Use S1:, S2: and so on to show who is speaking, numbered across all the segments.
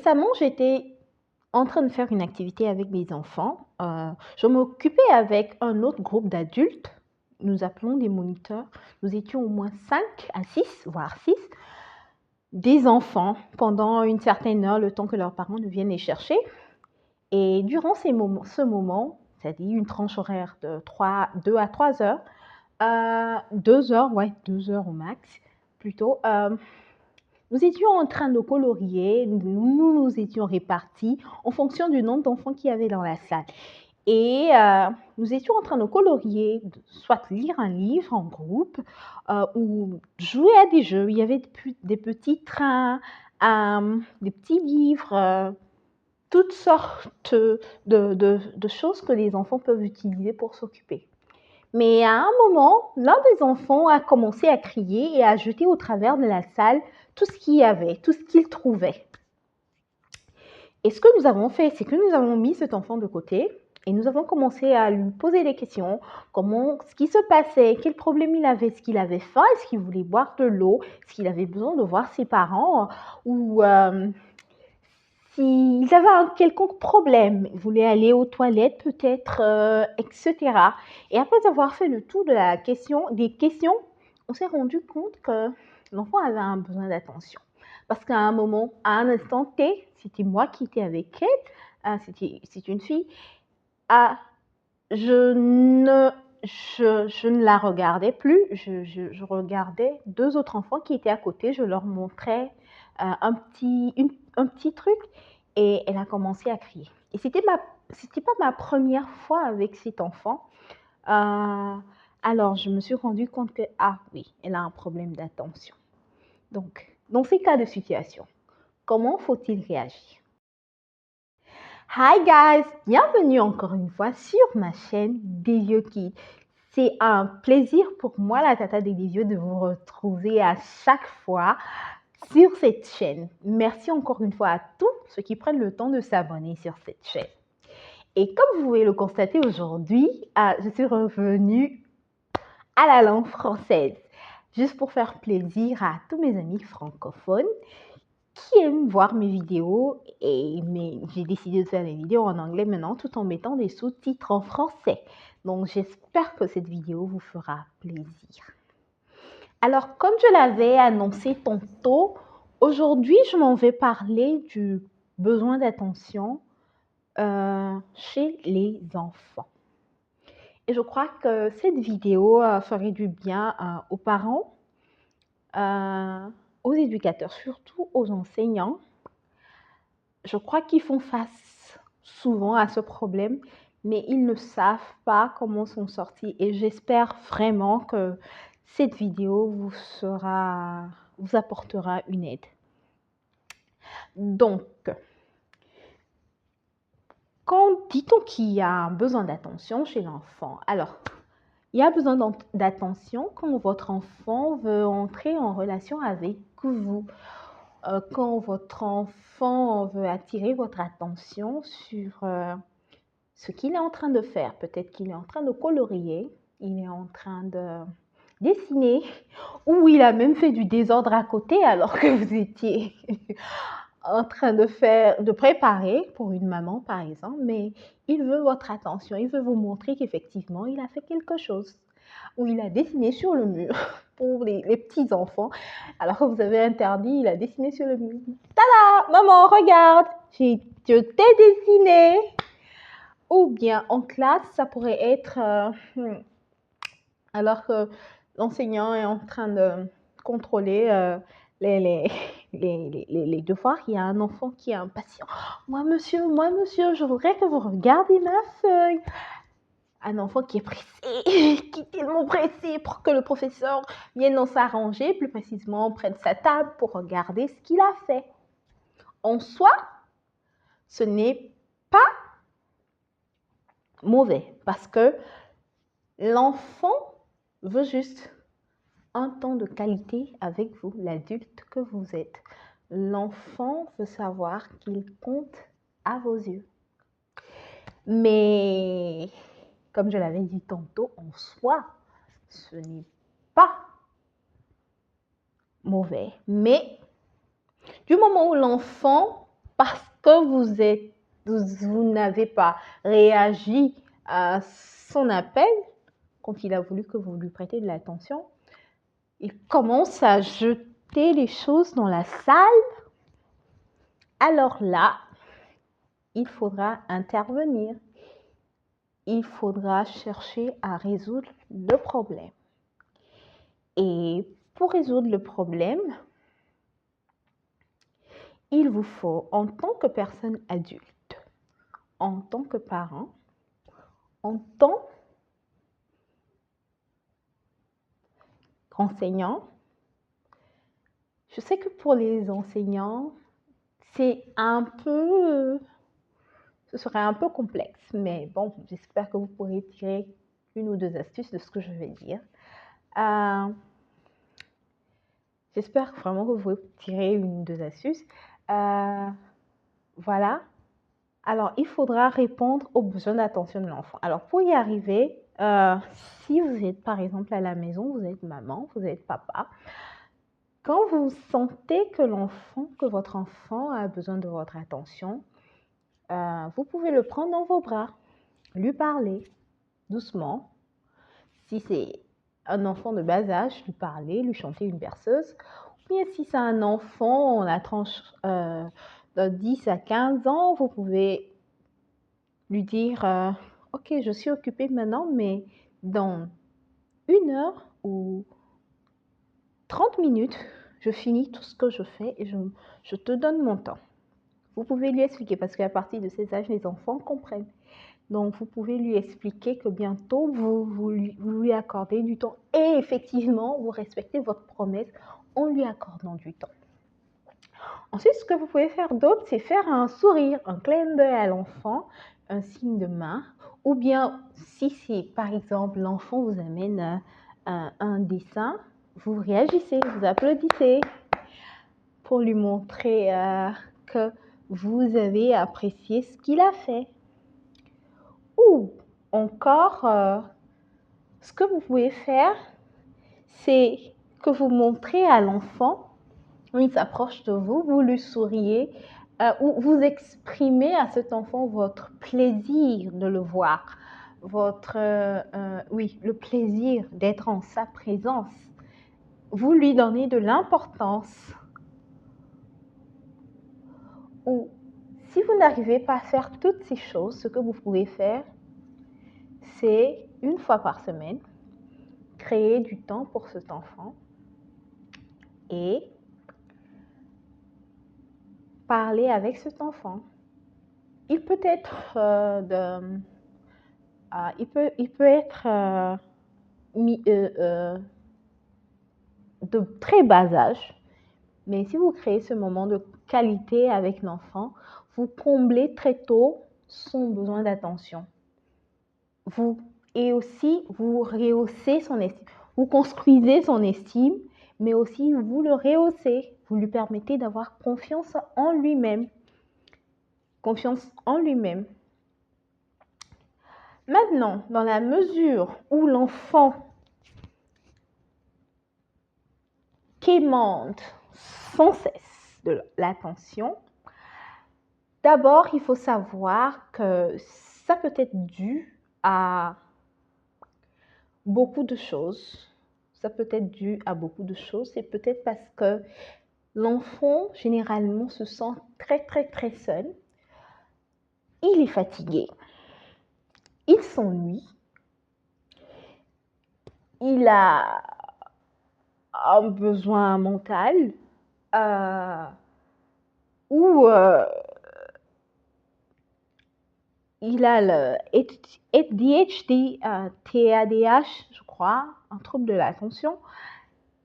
S1: récemment, j'étais en train de faire une activité avec mes enfants. Je m'occupais avec un autre groupe d'adultes. Nous appelons des moniteurs. Nous étions au moins 5 à 6, voire 6, des enfants pendant une certaine heure, le temps que leurs parents ne viennent les chercher. Et durant ce moment, c'est-à-dire une tranche horaire de 2 à 3 heures, 2 heures, ouais, 2 heures au max, plutôt, nous étions en train de colorier, nous étions répartis en fonction du nombre d'enfants qu'il y avait dans la salle. Et nous étions en train de colorier, soit lire un livre en groupe ou jouer à des jeux. Il y avait des petits trains, des petits livres, toutes sortes de choses que les enfants peuvent utiliser pour s'occuper. Mais à un moment, l'un des enfants a commencé à crier et à jeter au travers de la salle tout ce qu'il y avait, tout ce qu'il trouvait. Et ce que nous avons fait, c'est que nous avons mis cet enfant de côté et nous avons commencé à lui poser des questions, ce qui se passait, quel problème il avait, est-ce qu'il avait faim, est-ce qu'il voulait boire de l'eau, est-ce qu'il avait besoin de voir ses parents ou s'ils avaient un quelconque problème, ils voulaient aller aux toilettes peut-être, etc. Et après avoir fait le tour des questions, on s'est rendu compte que l'enfant avait un besoin d'attention. Parce qu'à un moment, à un instant T, c'était moi qui étais avec elle, c'est une fille, je ne la regardais plus, je regardais 2 autres enfants qui étaient à côté, je leur montrais un petit truc et elle a commencé à crier. Et c'était pas ma première fois avec cet enfant. Alors, je me suis rendu compte que, ah oui, elle a un problème d'attention. Donc, dans ces cas de situation, comment faut-il réagir? Hi guys, bienvenue encore une fois sur ma chaîne Desvieux Kids. C'est un plaisir pour moi, la Tata des Desvieux, de vous retrouver à chaque fois sur cette chaîne. Merci encore une fois à tous ceux qui prennent le temps de s'abonner sur cette chaîne. Et comme vous pouvez le constater aujourd'hui, je suis revenue à la langue française, juste pour faire plaisir à tous mes amis francophones qui aiment voir mes vidéos, mais j'ai décidé de faire des vidéos en anglais maintenant tout en mettant des sous-titres en français. Donc j'espère que cette vidéo vous fera plaisir. Alors comme je l'avais annoncé tantôt, aujourd'hui je m'en vais parler du besoin d'attention chez les enfants. Et je crois que cette vidéo ferait du bien aux parents, aux éducateurs, surtout aux enseignants. Je crois qu'ils font face souvent à ce problème, mais ils ne savent pas comment s'en sortir. Et j'espère vraiment que cette vidéo vous apportera une aide. Donc, quand dit-on qu'il y a un besoin d'attention chez l'enfant? Alors, il y a besoin d'attention quand votre enfant veut entrer en relation avec vous. Quand votre enfant veut attirer votre attention sur ce qu'il est en train de faire. Peut-être qu'il est en train de colorier, il est en train de dessiner, ou il a même fait du désordre à côté alors que vous étiez en train de préparer pour une maman par exemple, mais il veut votre attention, il veut vous montrer qu'effectivement il a fait quelque chose, ou il a dessiné sur le mur. Pour les petits enfants, alors que vous avez interdit, il a dessiné sur le mur. Tada, maman, regarde, je t'ai dessiné. Ou bien en classe, ça pourrait être alors que l'enseignant est en train de contrôler les devoirs, il y a un enfant qui est impatient. Moi, monsieur, je voudrais que vous regardiez ma feuille. Un enfant qui est pressé, qui est tellement pressé pour que le professeur vienne s'arranger, plus précisément prenne sa table pour regarder ce qu'il a fait. En soi, ce n'est pas mauvais parce que l'enfant veut juste un temps de qualité avec vous, l'adulte que vous êtes. L'enfant veut savoir qu'il compte à vos yeux. Mais comme je l'avais dit tantôt, en soi, ce n'est pas mauvais. Mais du moment où l'enfant parce que vous n'avez pas réagi à son appel, quand il a voulu que vous lui prêtiez de l'attention, il commence à jeter les choses dans la salle. Alors là, il faudra intervenir. Il faudra chercher à résoudre le problème. Et pour résoudre le problème, il vous faut, en tant que personne adulte, en tant que parent, en tant qu'enseignant, je sais que pour les enseignants, ce serait un peu complexe, mais bon, j'espère que vous pourrez tirer une ou deux astuces de ce que je vais dire. J'espère vraiment que vous pouvez tirer une ou deux astuces. Voilà. Alors, il faudra répondre aux besoins d'attention de l'enfant. Alors, pour y arriver, si vous êtes par exemple à la maison, vous êtes maman, vous êtes papa, quand vous sentez que votre enfant a besoin de votre attention, vous pouvez le prendre dans vos bras, lui parler doucement. Si c'est un enfant de bas âge, lui parler, lui chanter une berceuse. Ou bien si c'est un enfant, la tranche de 10 à 15 ans, vous pouvez lui dire ok, je suis occupée maintenant, mais dans 1 heure ou 30 minutes, je finis tout ce que je fais et je te donne mon temps. Vous pouvez lui expliquer, parce qu'à partir de ces âges, les enfants comprennent. Donc, vous pouvez lui expliquer que bientôt, vous lui accordez du temps. Et effectivement, vous respectez votre promesse en lui accordant du temps. Ensuite, ce que vous pouvez faire d'autre, c'est faire un sourire, un clin d'œil à l'enfant, un signe de main. Ou bien, si c'est par exemple l'enfant vous amène un dessin, vous réagissez, vous applaudissez pour lui montrer que vous avez apprécié ce qu'il a fait. Ou encore, ce que vous pouvez faire, c'est que vous montrez à l'enfant, quand il s'approche de vous, vous lui souriez, ou vous exprimez à cet enfant votre plaisir de le voir, le plaisir d'être en sa présence. Vous lui donnez de l'importance. Ou si vous n'arrivez pas à faire toutes ces choses, ce que vous pouvez faire, c'est 1 fois par semaine, créer du temps pour cet enfant et parler avec cet enfant. Il peut être de très bas âge, mais si vous créez ce moment de qualité avec l'enfant, vous comblez très tôt son besoin d'attention. Et aussi, vous rehaussez son estime. Vous construisez son estime, mais aussi vous le rehaussez. Vous lui permettez d'avoir confiance en lui-même. Confiance en lui-même. Maintenant, dans la mesure où l'enfant quémande sans cesse de l'attention, d'abord, il faut savoir que ça peut être dû à beaucoup de choses. Ça peut être dû à beaucoup de choses. C'est peut-être parce que l'enfant, généralement, se sent très, très, très seul. Il est fatigué. Il s'ennuie. Il a un besoin mental ou il a le ADHD, TADH, je crois, un trouble de l'attention,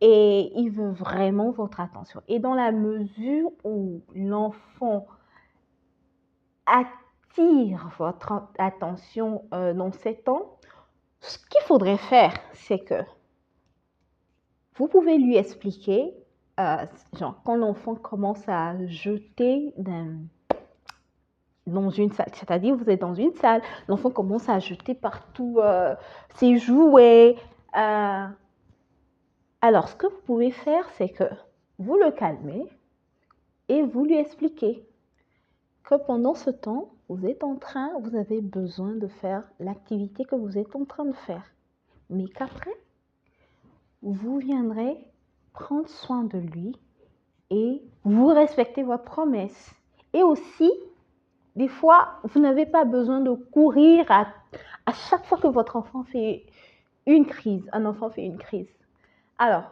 S1: et il veut vraiment votre attention. Et dans la mesure où l'enfant attire votre attention dans ces temps, ce qu'il faudrait faire, c'est que vous pouvez lui expliquer, quand l'enfant commence à jeter dans une salle, c'est-à-dire vous êtes dans une salle, l'enfant commence à jeter partout ses jouets. Alors, ce que vous pouvez faire, c'est que vous le calmez et vous lui expliquez. que pendant ce temps, vous avez besoin de faire l'activité que vous êtes en train de faire. Mais qu'après, vous viendrez prendre soin de lui et vous respectez votre promesse. Et aussi, des fois, vous n'avez pas besoin de courir à chaque fois que votre enfant fait une crise. Un enfant fait une crise. Alors,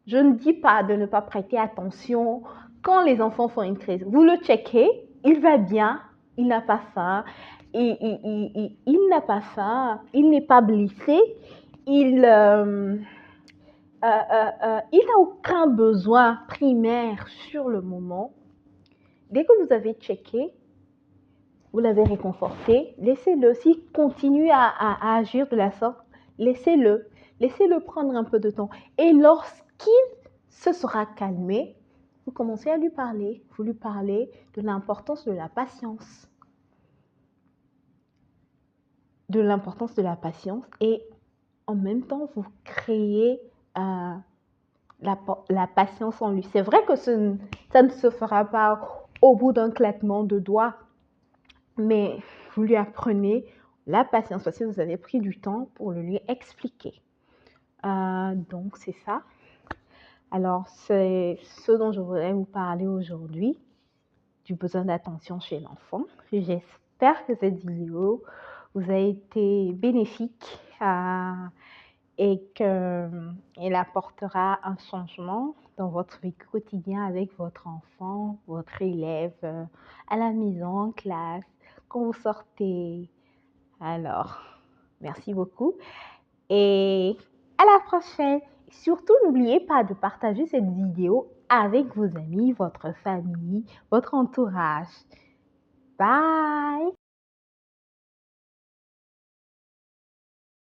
S1: je ne dis pas de ne pas prêter attention quand les enfants font une crise. Vous le checkez, il va bien, il n'a pas faim, il n'a pas faim, il n'est pas blessé, il n'a aucun besoin primaire sur le moment. Dès que vous avez checké, vous l'avez réconforté, laissez-le. S'il continue à agir de la sorte, laissez-le. Laissez-le prendre un peu de temps. Et lorsqu'il se sera calmé, vous commencez à lui parler. Vous lui parlez de l'importance de la patience. De l'importance de la patience. Et en même temps, vous créez la patience en lui. C'est vrai que ça ne se fera pas au bout d'un claquement de doigts. Mais vous lui apprenez la patience parce que vous avez pris du temps pour le lui expliquer. Donc, c'est ça. Alors, c'est ce dont je voudrais vous parler aujourd'hui, du besoin d'attention chez l'enfant. J'espère que cette vidéo vous a été bénéfique et qu'elle apportera un changement dans votre vie quotidienne avec votre enfant, votre élève, à la maison, en classe, quand vous sortez. Alors, merci beaucoup et à la prochaine. Surtout, n'oubliez pas de partager cette vidéo avec vos amis, votre famille, votre entourage. Bye!